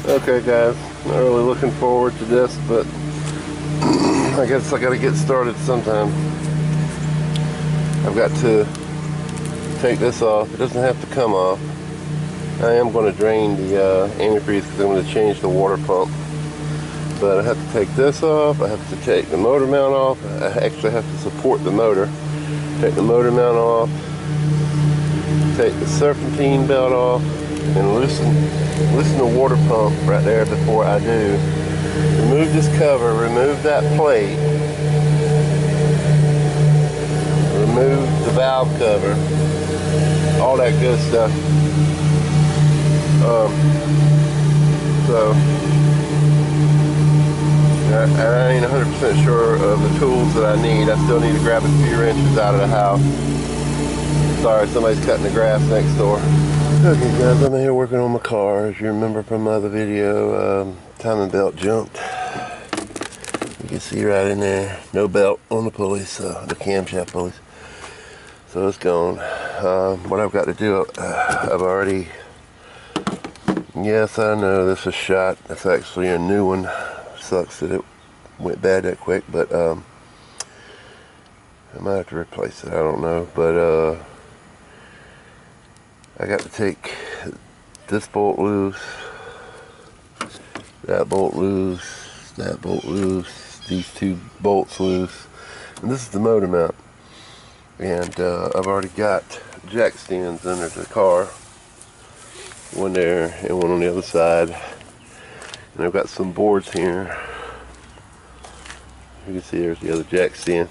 Okay guys, not really looking forward to this, but I guess I gotta get started sometime. I've got to take this off. It doesn't have to come off. I am going to drain the antifreeze because I'm going to change the water pump. But I have to take this off. I have to take the motor mount off. I actually have to support the motor. Take the motor mount off. Take the serpentine belt off. And loosen the water pump right there before I do. Remove this cover, remove that plate, remove the valve cover, all that good stuff. So I ain't 100% sure of the tools that I need. I still need to grab a few wrenches out of the house. Sorry, somebody's cutting the grass next door. Okay guys, I'm here working on my car. As you remember from my other video, timing belt jumped. You can see right in there, no belt on the pulleys, the camshaft pulleys. So it's gone. What I've got to do, I've already, yes I know this is shot. That's actually a new one. Sucks that it went bad that quick, but I might have to replace it, I don't know. But I got to take this bolt loose, that bolt loose, that bolt loose, these two bolts loose, and this is the motor mount. And I've already got jack stands under the car, one there and one on the other side, and I've got some boards here. You can see there's the other jack stand.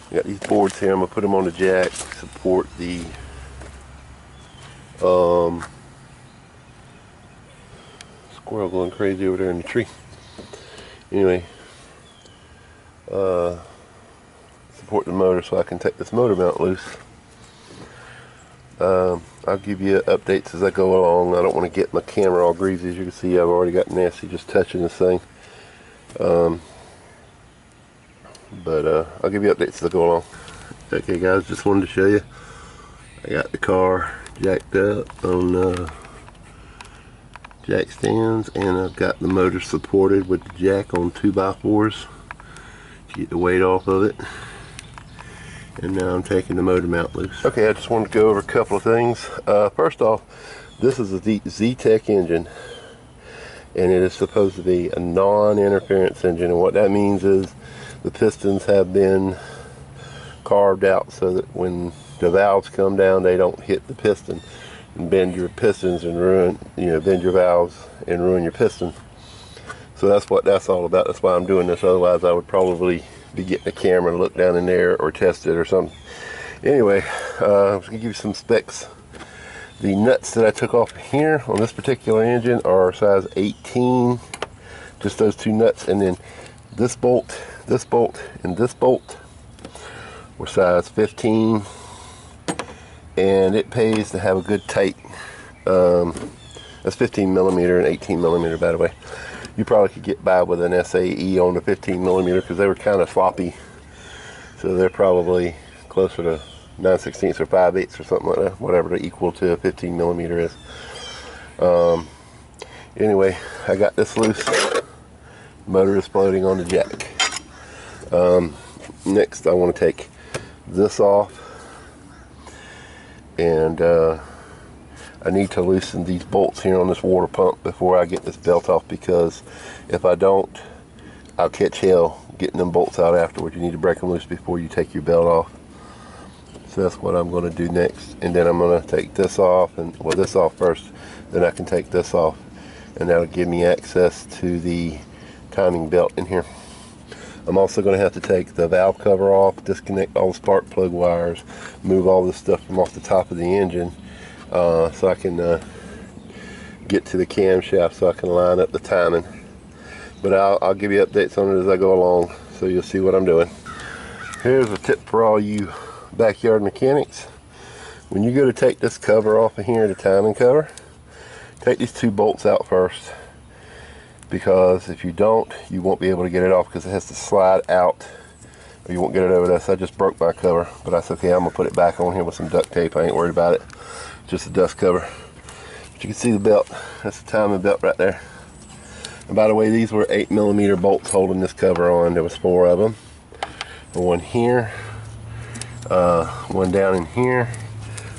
I got these boards here. I'm gonna put them on the jack, support the squirrel going crazy over there in the tree. Anyway, support the motor so I can take this motor mount loose. I'll give you updates as I go along. I don't want to get my camera all greasy. As you can see, I've already got nasty just touching this thing. But I'll give you updates as I go along. Okay guys, just wanted to show you. I got the car jacked up on jack stands, and I've got the motor supported with the jack on 2x4s to get the weight off of it. And now I'm taking the motor mount loose. Okay, I just wanted to go over a couple of things. First off, this is a Z-Tech engine, and it is supposed to be a non-interference engine, and what that means is the pistons have been carved out so that when the valves come down, they don't hit the piston and bend your pistons and ruin, bend your valves and ruin your piston. So that's what that's all about. That's why I'm doing this. Otherwise, I would probably be getting a camera and look down in there or test it or something. Anyway, I'm gonna give you some specs. The nuts that I took off here on this particular engine are size 18. Just those two nuts, and then this bolt, and this bolt were size 15. And it pays to have a good tight, that's 15 millimeter and 18 millimeter, by the way. You probably could get by with an SAE on the 15 millimeter because they were kind of sloppy. So they're probably closer to 9/16 or 5/8 or something like that, whatever the equal to a 15 millimeter is. Anyway, I got this loose. Motor is floating on the jack. Next, I want to take this off. And I need to loosen these bolts here on this water pump before I get this belt off, because if I don't, I'll catch hell getting them bolts out afterwards. You need to break them loose before you take your belt off. So that's what I'm going to do next. And then I'm going to take this off, and well, this off first, then I can take this off, and that'll give me access to the timing belt in here. I'm also going to have to take the valve cover off, disconnect all the spark plug wires, move all this stuff from off the top of the engine, so I can get to the camshaft so I can line up the timing. But I'll give you updates on it as I go along, so you'll see what I'm doing. Here's a tip for all you backyard mechanics. When you go to take this cover off of here, the timing cover, take these two bolts out first. Because if you don't, you won't be able to get it off because it has to slide out, or you won't get it over this. I just broke my cover, but that's okay. I'm gonna put it back on here with some duct tape. I ain't worried about it. just a dust cover. But you can see the belt. That's the timing belt right there. And by the way, these were 8mm bolts holding this cover on. There was 4 of them. One here, one down in here,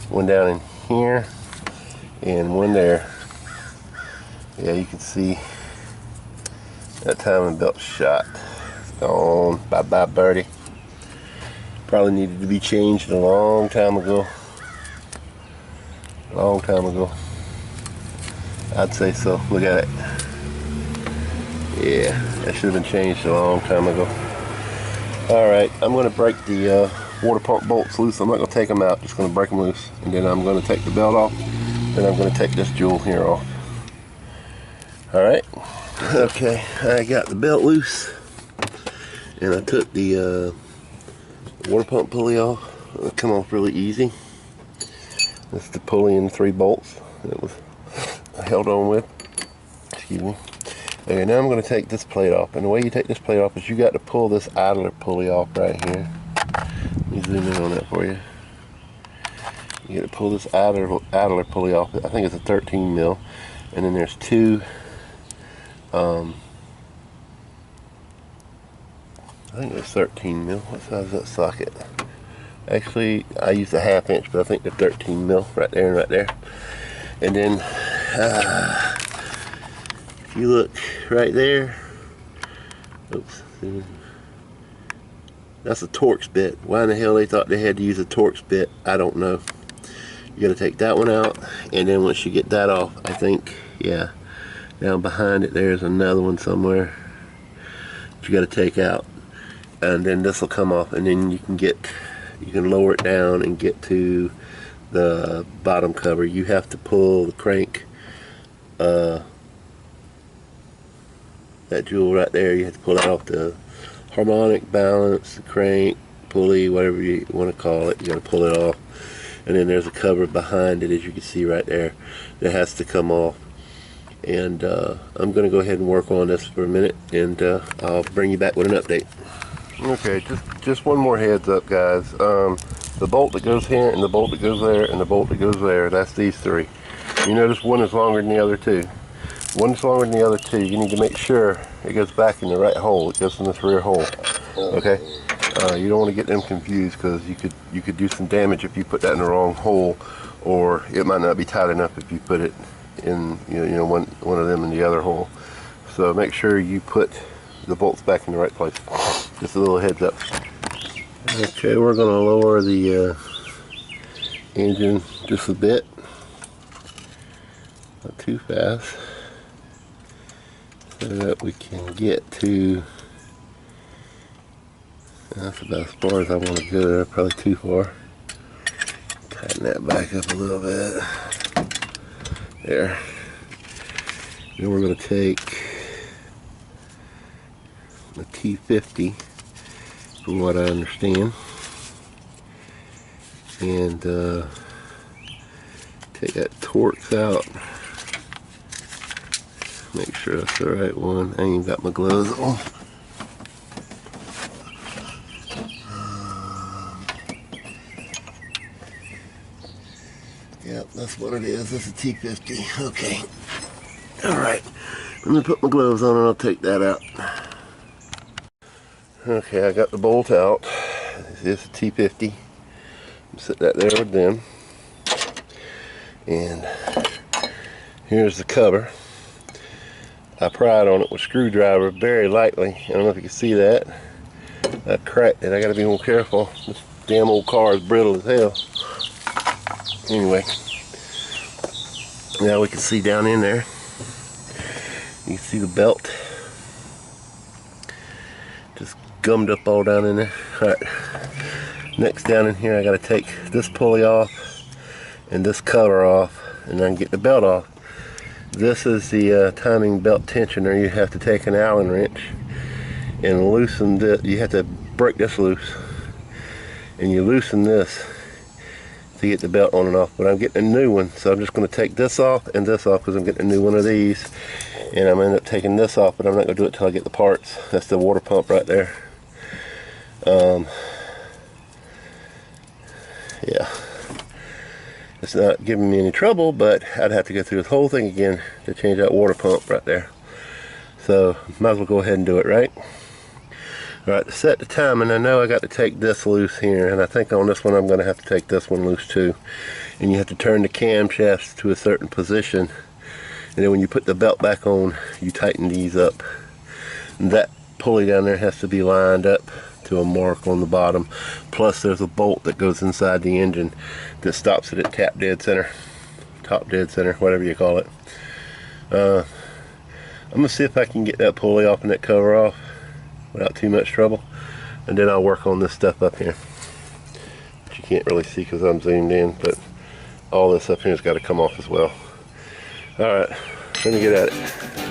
one down in here, and one there. Yeah, you can see that timing belt shot. It's gone. Bye bye, birdie. Probably needed to be changed a long time ago. Long time ago. I'd say so. Look at it. Yeah, that should have been changed a long time ago. Alright, I'm going to break the water pump bolts loose. I'm not going to take them out, just going to break them loose. And then I'm going to take the belt off. Then I'm going to take this jewel here off. Alright. Okay, I got the belt loose. And I took the water pump pulley off. It'll come off really easy. That's the pulley and the 3 bolts that it was held on with. Excuse me. Okay, now I'm going to take this plate off, and the way you take this plate off is you got to pull this idler pulley off right here. Let me zoom in on that for you. You got to pull this idler pulley off. I think it's a 13mm, and then there's 2. I think it's 13mm. What size is that socket? Actually, I used a 1/2 inch, but I think they're 13mm right there and right there. And then if you look right there, oops, that's a Torx bit. Why in the hell they thought they had to use a Torx bit, I don't know. You got to take that one out, and then once you get that off, I think, yeah, down behind it there's another one somewhere that you got to take out, and then this will come off, and then you can lower it down and get to the bottom cover. You have to pull the crank, that jewel right there, you have to pull that off, the harmonic, balance, the crank, pulley, whatever you want to call it. You got to pull it off, and then there's a cover behind it, as you can see right there, that has to come off. And I'm going to go ahead and work on this for a minute, and I'll bring you back with an update. Okay, just one more heads up, guys. The bolt that goes here, and the bolt that goes there, and the bolt that goes there, that's these 3. You notice one is longer than the other 2. One is longer than the other 2. You need to make sure it goes back in the right hole. It goes in this rear hole. Okay? You don't want to get them confused, because you could do some damage if you put that in the wrong hole, or it might not be tight enough if you put it in one of them in the other hole. So make sure you put the bolts back in the right place. Just a little heads up. Okay, we're going to lower the engine just a bit. Not too fast, so that we can get to, that's about as far as I want to go there, probably too far. Tighten that back up a little bit. There. Then we're going to take the T50, from what I understand, and take that Torx out. Make sure that's the right one. I ain't even got my gloves on. Yep, that's what it is. That's a T50. Okay. Alright. Let me put my gloves on and I'll take that out. Okay, I got the bolt out. This is a T50. Set that there with them. And here's the cover. I pried on it with a screwdriver very lightly. I don't know if you can see that. I cracked it. I gotta be more careful. This damn old car is brittle as hell. Anyway, now we can see down in there. You can see the belt. Just gummed up all down in there. Alright. Next down in here I gotta take this pulley off and this cover off, and then get the belt off. This is the timing belt tensioner. You have to take an Allen wrench and loosen this. You have to break this loose, and you loosen this to get the belt on and off. But I'm getting a new one, so I'm just going to take this off and this off, because I'm getting a new one of these, and I'm going to end up taking this off, but I'm not going to do it till I get the parts. That's the water pump right there. Yeah. It's not giving me any trouble, but I'd have to go through this whole thing again to change that water pump right there. So might as well go ahead and do it, right? Alright, to set the timing, I know I got to take this loose here, and I think on this one I'm going to have to take this one loose too. And you have to turn the camshafts to a certain position, and then when you put the belt back on, you tighten these up. And that pulley down there has to be lined up to a mark on the bottom. Plus there's a bolt that goes inside the engine that stops it at top dead center, whatever you call it. I'm gonna see if I can get that pulley off and that cover off without too much trouble, and then I'll work on this stuff up here, which you can't really see because I'm zoomed in, but all this up here has got to come off as well. Alright, let me get at it.